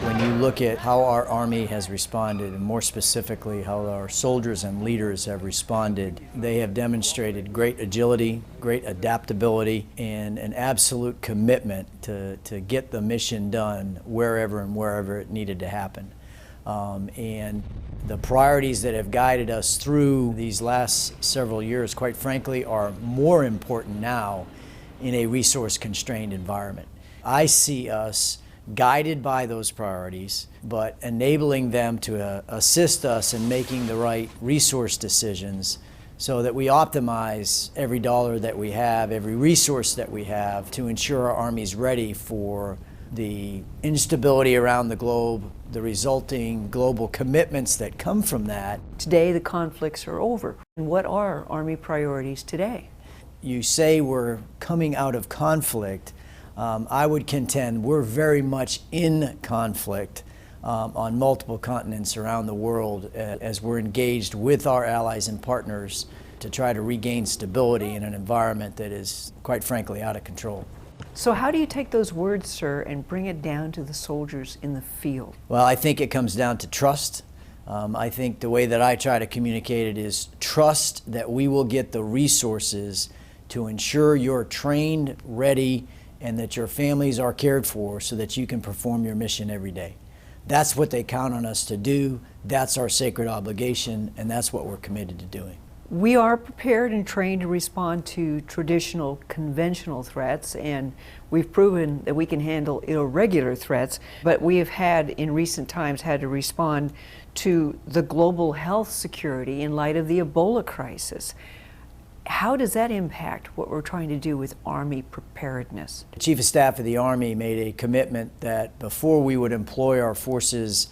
When you look at how our Army has responded, and more specifically how our soldiers and leaders have responded, they have demonstrated great agility, great adaptability, and an absolute commitment to get the mission done wherever and wherever it needed to happen. And the priorities that have guided us through these last several years, quite frankly, are more important now in a resource-constrained environment. I see us guided by those priorities, but enabling them to assist us in making the right resource decisions so that we optimize every dollar that we have, every resource that we have, to ensure our Army's ready for the instability around the globe, the resulting global commitments that come from that. Today the conflicts are over. And what are Army priorities today? You say we're coming out of conflict. I would contend we're very much in conflict on multiple continents around the world as we're engaged with our allies and partners to try to regain stability in an environment that is, quite frankly, out of control. So how do you take those words, sir, and bring it down to the soldiers in the field? Well, I think it comes down to trust. I think the way that I try to communicate it is trust that we will get the resources to ensure you're trained, ready, and that your families are cared for so that you can perform your mission every day. That's what they count on us to do. That's our sacred obligation, and that's what we're committed to doing. We are prepared and trained to respond to traditional, conventional threats, and we've proven that we can handle irregular threats, but we have had, in recent times, had to respond to the global health security in light of the Ebola crisis. How does that impact what we're trying to do with Army preparedness? The Chief of Staff of the Army made a commitment that before we would employ our forces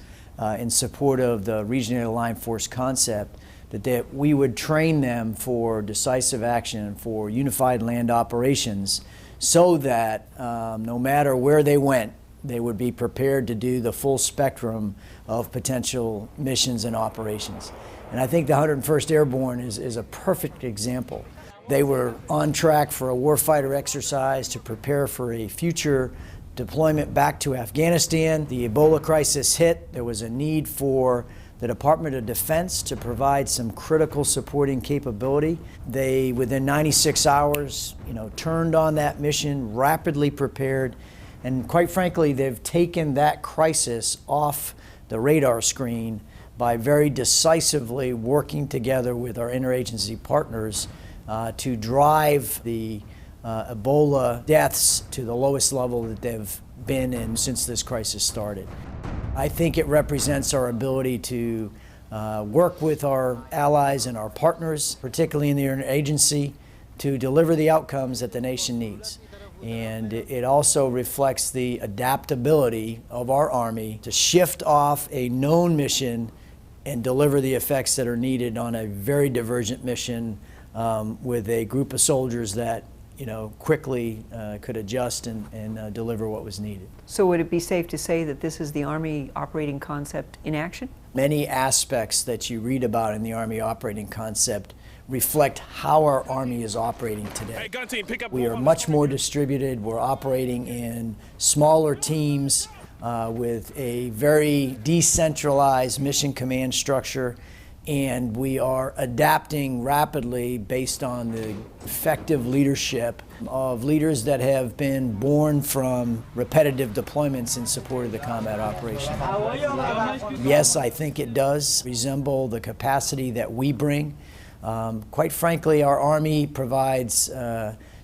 in support of the regionally aligned force concept, that we would train them for decisive action, for unified land operations, so that no matter where they went, they would be prepared to do the full spectrum of potential missions and operations. And I think the 101st Airborne is a perfect example. They were on track for a warfighter exercise to prepare for a future deployment back to Afghanistan. The Ebola crisis hit. There was a need for the Department of Defense to provide some critical supporting capability. They, within 96 hours, turned on that mission, rapidly prepared, and quite frankly, they've taken that crisis off the radar screen by very decisively working together with our interagency partners to drive the Ebola deaths to the lowest level that they've been in since this crisis started. I think it represents our ability to work with our allies and our partners, particularly in the interagency, to deliver the outcomes that the nation needs. And it also reflects the adaptability of our Army to shift off a known mission and deliver the effects that are needed on a very divergent mission with a group of soldiers that quickly could adjust and deliver what was needed. So would it be safe to say that this is the Army operating concept in action? Many aspects that you read about in the Army operating concept reflect how our Army is operating today. Hey, gun team, pick up. We are much more distributed. We're operating in smaller teams with a very decentralized mission command structure, and we are adapting rapidly based on the effective leadership of leaders that have been born from repetitive deployments in support of the combat operation. Yes, I think it does resemble the capacity that we bring. Quite frankly, our Army provides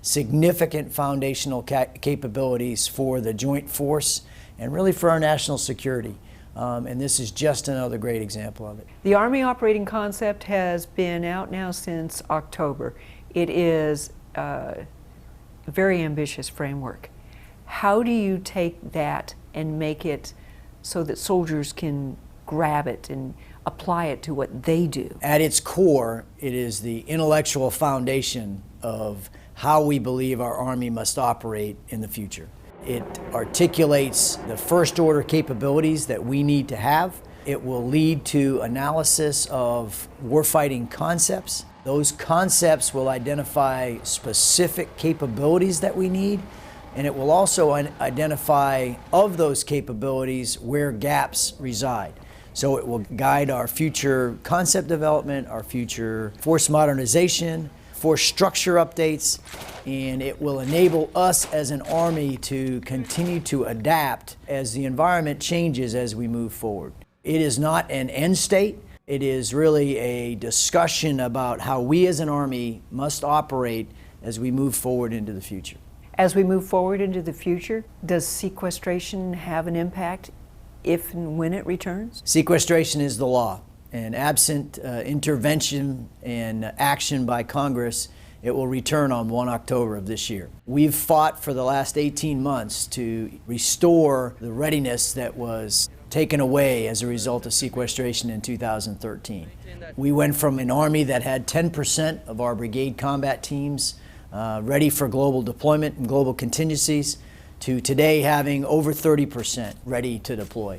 significant foundational capabilities for the joint force and really for our national security. And this is just another great example of it. The Army operating concept has been out now since October. It is a very ambitious framework. How do you take that and make it so that soldiers can grab it and apply it to what they do? At its core, it is the intellectual foundation of how we believe our Army must operate in the future. It articulates the first order capabilities that we need to have. It will lead to analysis of warfighting concepts. Those concepts will identify specific capabilities that we need and it will also identify of those capabilities where gaps reside. So it will guide our future concept development, our future force modernization, force structure updates, and it will enable us as an Army to continue to adapt as the environment changes as we move forward. It is not an end state. It is really a discussion about how we as an Army must operate as we move forward into the future. As we move forward into the future, does sequestration have an impact if and when it returns? Sequestration is the law, and absent intervention and action by Congress, it will return on 1 October of this year. We've fought for the last 18 months to restore the readiness that was taken away as a result of sequestration in 2013. We went from an Army that had 10% of our brigade combat teams ready for global deployment and global contingencies to today having over 30% ready to deploy.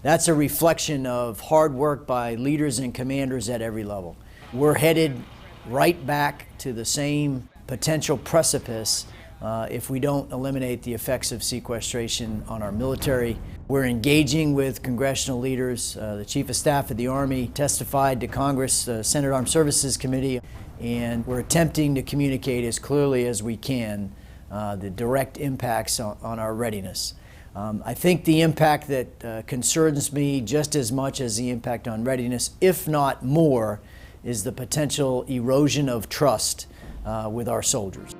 That's a reflection of hard work by leaders and commanders at every level. We're headed right back to the same potential precipice if we don't eliminate the effects of sequestration on our military. We're engaging with congressional leaders. The Chief of Staff of the Army testified to Congress, Senate Armed Services Committee, and we're attempting to communicate as clearly as we can the direct impacts on our readiness. I think the impact that concerns me just as much as the impact on readiness, if not more, is the potential erosion of trust with our soldiers.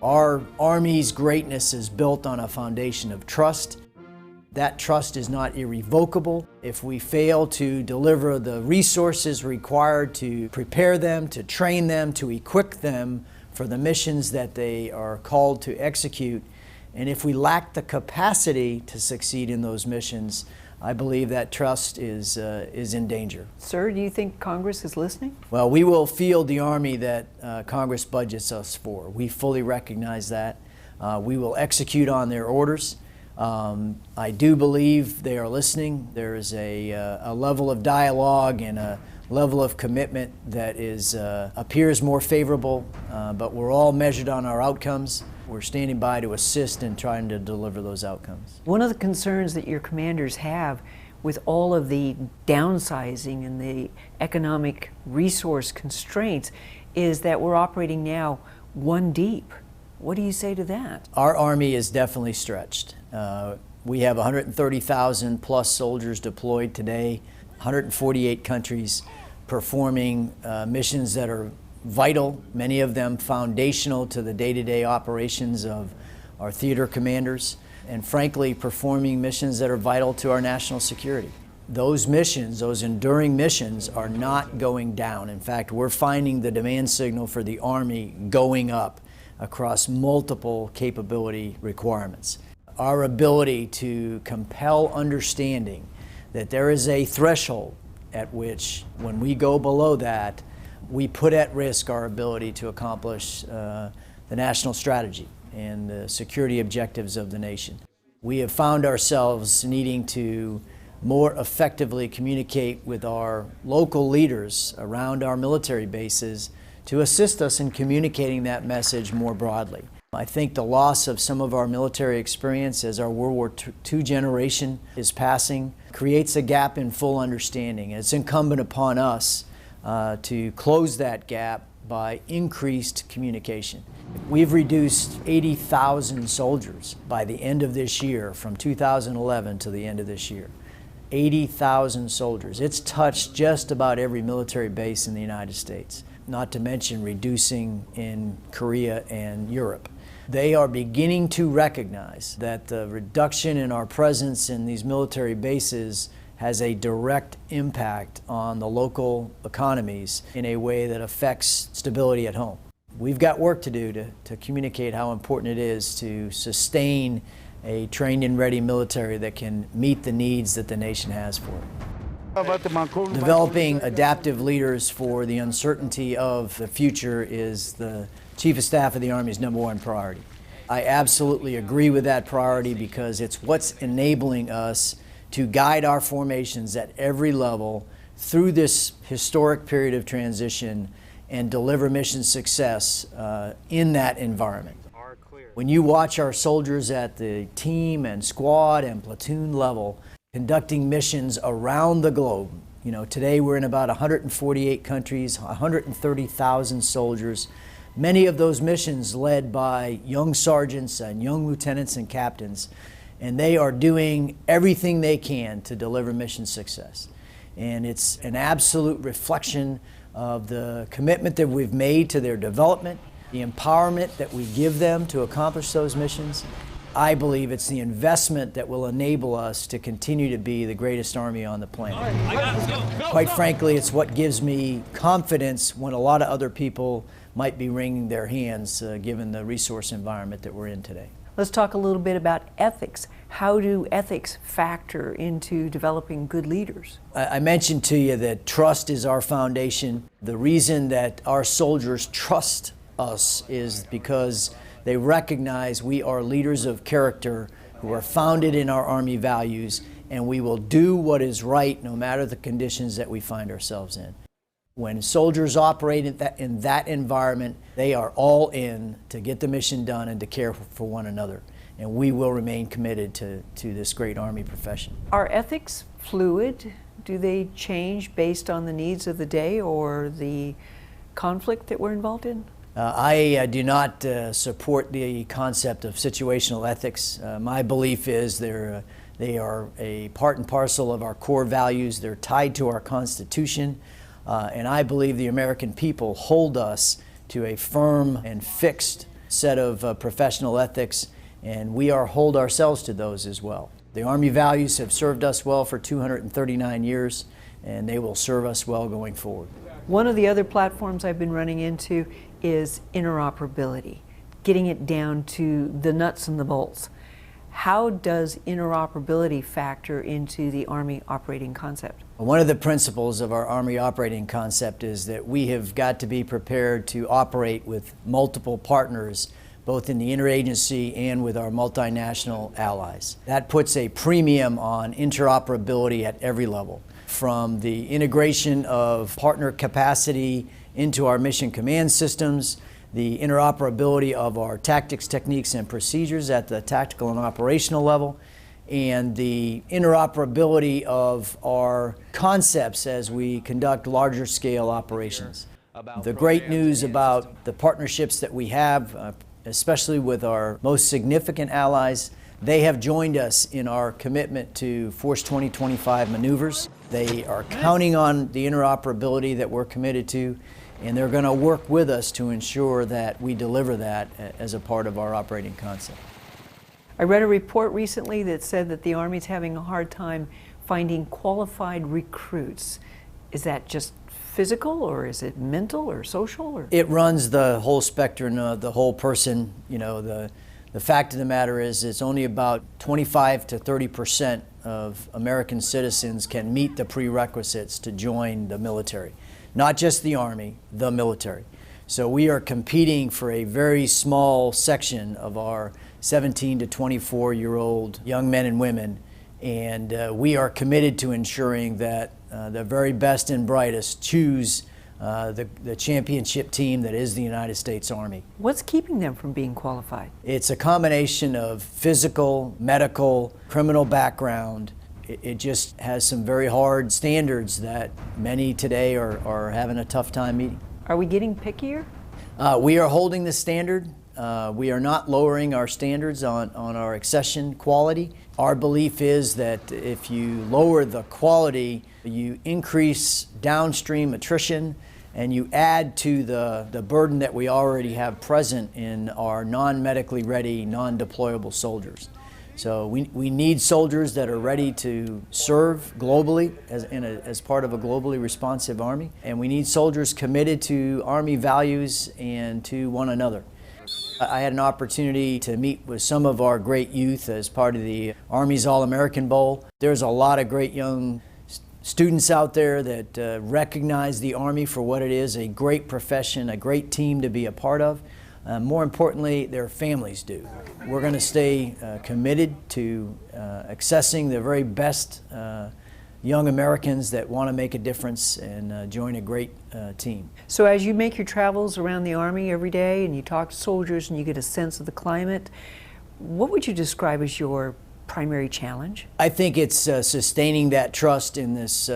Our Army's greatness is built on a foundation of trust. That trust is not irrevocable. If we fail to deliver the resources required to prepare them, to train them, to equip them for the missions that they are called to execute, and if we lack the capacity to succeed in those missions, I believe that trust is in danger. Sir, do you think Congress is listening? Well, we will field the Army that Congress budgets us for. We fully recognize that. We will execute on their orders. I do believe they are listening. There is a level of dialogue and a level of commitment that appears more favorable, but we're all measured on our outcomes. We're standing by to assist in trying to deliver those outcomes. One of the concerns that your commanders have with all of the downsizing and the economic resource constraints is that we're operating now one deep. What do you say to that? Our Army is definitely stretched. We have 130,000 plus soldiers deployed today, 148 countries performing missions that are vital, many of them foundational to the day-to-day operations of our theater commanders, and frankly, performing missions that are vital to our national security. Those missions, those enduring missions, are not going down. In fact, we're finding the demand signal for the Army going up across multiple capability requirements. Our ability to compel understanding that there is a threshold at which, when we go below that, we put at risk our ability to accomplish the national strategy and the security objectives of the nation. We have found ourselves needing to more effectively communicate with our local leaders around our military bases to assist us in communicating that message more broadly. I think the loss of some of our military experience as our World War II generation is passing creates a gap in full understanding. It's incumbent upon us to close that gap by increased communication. We've reduced 80,000 soldiers by the end of this year, from 2011 to the end of this year. 80,000 soldiers. It's touched just about every military base in the United States, not to mention reducing in Korea and Europe. They are beginning to recognize that the reduction in our presence in these military bases has a direct impact on the local economies in a way that affects stability at home. We've got work to do to communicate how important it is to sustain a trained and ready military that can meet the needs that the nation has for it. Developing adaptive leaders for the uncertainty of the future is the Chief of Staff of the Army's #1 priority. I absolutely agree with that priority because it's what's enabling us to guide our formations at every level through this historic period of transition and deliver mission success in that environment. When you watch our soldiers at the team and squad and platoon level conducting missions around the globe, you know, today we're in about 148 countries, 130,000 soldiers, many of those missions led by young sergeants and young lieutenants and captains, and they are doing everything they can to deliver mission success. And it's an absolute reflection of the commitment that we've made to their development, the empowerment that we give them to accomplish those missions. I believe it's the investment that will enable us to continue to be the greatest Army on the planet. Quite frankly, it's what gives me confidence when a lot of other people might be wringing their hands given the resource environment that we're in today. Let's talk a little bit about ethics. How do ethics factor into developing good leaders? I mentioned to you that trust is our foundation. The reason that our soldiers trust us is because they recognize we are leaders of character who are founded in our Army values, and we will do what is right no matter the conditions that we find ourselves in. When soldiers operate in that environment, they are all in to get the mission done and to care for one another. And we will remain committed to this great Army profession. Are ethics fluid? Do they change based on the needs of the day or the conflict that we're involved in? I do not support the concept of situational ethics. My belief is they are a part and parcel of our core values. They're tied to our Constitution. And I believe the American people hold us to a firm and fixed set of professional ethics, and we hold ourselves to those as well. The Army values have served us well for 239 years, and they will serve us well going forward. One of the other platforms I've been running into is interoperability, getting it down to the nuts and the bolts. How does interoperability factor into the Army operating concept? One of the principles of our Army operating concept is that we have got to be prepared to operate with multiple partners, both in the interagency and with our multinational allies. That puts a premium on interoperability at every level, from the integration of partner capacity into our mission command systems, the interoperability of our tactics, techniques, and procedures at the tactical and operational level, and the interoperability of our concepts as we conduct larger scale operations. The great news about the partnerships that we have, especially with our most significant allies, they have joined us in our commitment to Force 2025 maneuvers. They are counting on the interoperability that we're committed to, and they're going to work with us to ensure that we deliver that as a part of our operating concept. I read a report recently that said that the Army's having a hard time finding qualified recruits. Is that just physical, or is it mental or social? Or? It runs the whole spectrum of the whole person. You know, the fact of the matter is it's only about 25 to 30% of American citizens can meet the prerequisites to join the military. Not just the Army, the military. So we are competing for a very small section of our 17 to 24-year-old young men and women, and we are committed to ensuring that the very best and brightest choose the championship team that is the United States Army. What's keeping them from being qualified? It's a combination of physical, medical, criminal background. It just has some very hard standards that many today are having a tough time meeting. Are we getting pickier? We are holding the standard. We are not lowering our standards on our accession quality. Our belief is that if you lower the quality, you increase downstream attrition, and you add to the burden that we already have present in our non-medically ready, non-deployable soldiers. So we need soldiers that are ready to serve globally as part of a globally responsive Army, and we need soldiers committed to Army values and to one another. I had an opportunity to meet with some of our great youth as part of the Army's All-American Bowl. There's a lot of great young students out there that recognize the Army for what it is, a great profession, a great team to be a part of. More importantly, their families do. We're going to stay committed to accessing the very best young Americans that want to make a difference and join a great team. So as you make your travels around the Army every day and you talk to soldiers and you get a sense of the climate, what would you describe as your primary challenge? I think it's sustaining that trust in this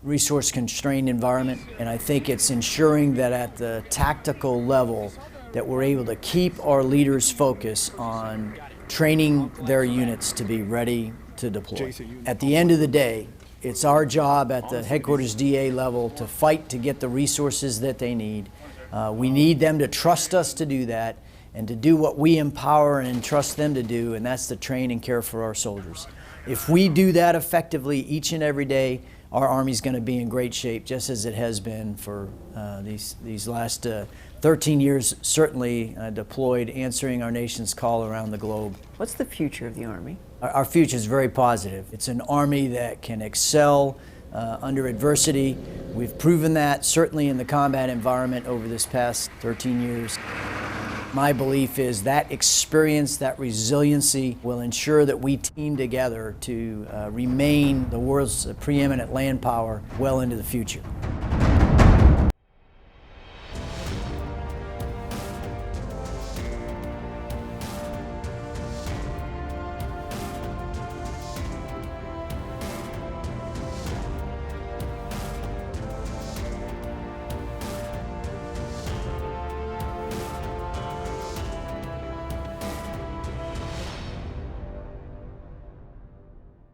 resource-constrained environment, and I think it's ensuring that at the tactical level that we're able to keep our leaders' focus on training their units to be ready to deploy. At the end of the day, it's our job at the headquarters DA level to fight to get the resources that they need. We need them to trust us to do that and to do what we empower and entrust them to do, and that's to train and care for our soldiers. If we do that effectively each and every day, our Army's going to be in great shape, just as it has been for these last 13 years, certainly deployed, answering our nation's call around the globe. What's the future of the Army? Our future is very positive. It's an Army that can excel under adversity. We've proven that, certainly in the combat environment over this past 13 years. My belief is that experience, that resiliency will ensure that we team together to remain the world's preeminent land power well into the future.